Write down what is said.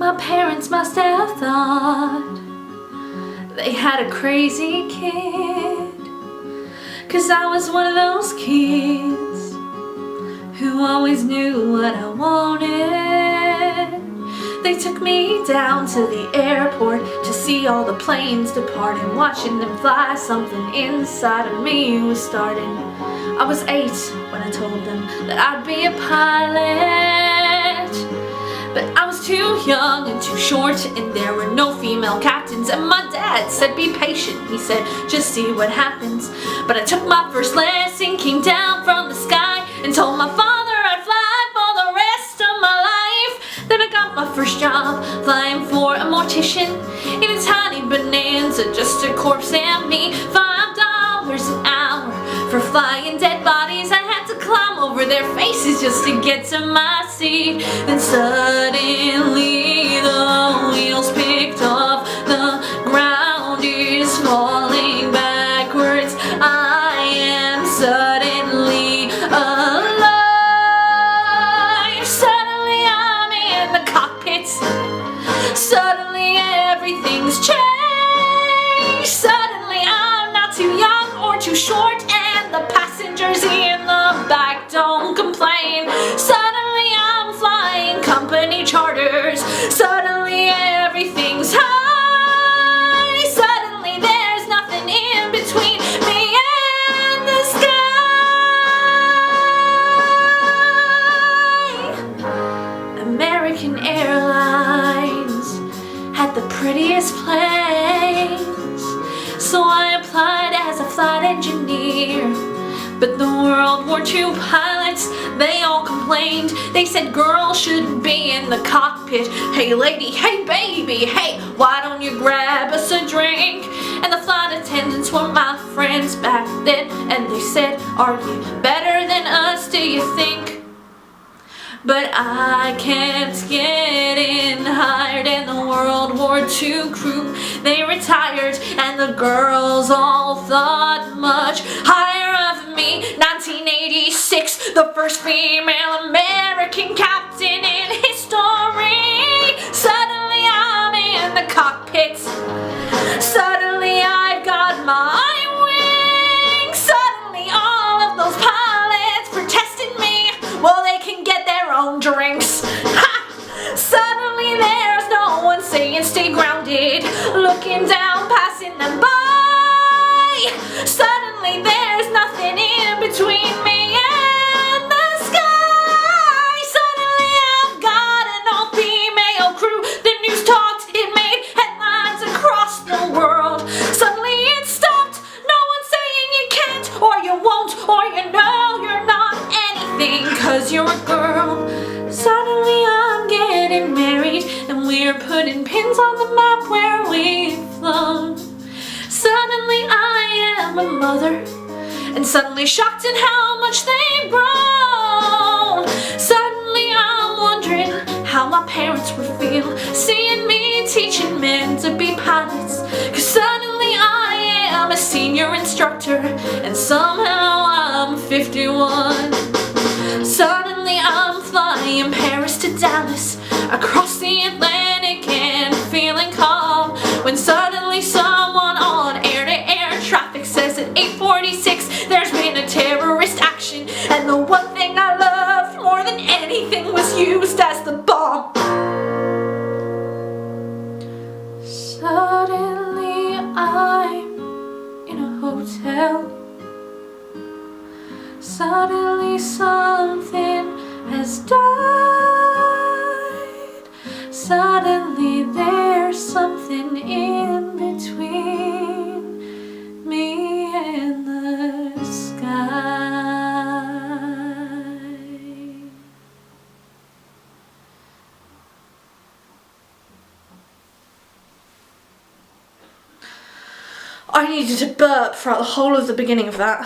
My parents must have thought they had a crazy kid, 'cause I was one of those kids who always knew what I wanted. They took me down to the airport to see all the planes depart, and watching them fly, something inside of me was starting. I was 8 when I told them that I'd be a pilot, but I was too young and too short, and there were no female captains. And my dad said, be patient, he said, just see what happens. But I took my first lesson, came down from the sky, and told my father I'd fly for the rest of my life. Then I got my first job, flying for a mortician in a tiny Bonanza, just a corpse and me. $5 an hour for flying dead bodies. I had to climb over their faces just to get to my seat. Then suddenly the wheels picked off, the ground is falling backwards. I am suddenly alive. Suddenly I'm in the cockpit. Suddenly everything's changed. Suddenly I'm not too young or too short, and the passengers in the back don't complain. Suddenly I'm flying company charters. Suddenly everything's high. Suddenly there's nothing in between me and the sky. American Airlines had the prettiest planes, so I applied as a flight engineer. But the World War II pilots, they all complained. They said girls shouldn't be in the cockpit. Hey lady, hey baby, hey, why don't you grab us a drink? And the flight attendants were my friends back then, and they said, are you better than us, do you think? But I kept getting hired, and the World War II crew, they retired, and the girls all thought much higher of me. 1986, the first female American captain in history. Suddenly I'm in the cockpit. Suddenly I've got my wings. Suddenly all of those pilots protesting me, well, they can get their own drinks. Ha! Suddenly there's no one saying stay grounded, looking down, passing them by. Suddenly there's nothing in between me and the sky. Suddenly I've got an all-female crew. The news talked, it made headlines across the world. Suddenly it stopped, no one saying you can't, or you won't, or you know you're not anything 'cause you're a girl. Suddenly I'm getting married, and we're putting pins on the map where we've flown. Suddenly I am a mother, and suddenly shocked at how much they've grown. Suddenly I'm wondering how my parents would feel seeing me teaching men to be pilots. 'Cause suddenly I am a senior instructor, and somehow I'm 51. Suddenly I'm flying Paris to Dallas, across the Atlantic and feeling calm, when suddenly someone on air-to-air traffic says at 8:46 there's been a terrorist action, and the one thing I loved more than anything was used as the bomb. Suddenly I'm in a hotel. Suddenly something has died. Suddenly there's something in between me and the sky. I needed to burp throughout the whole of the beginning of that.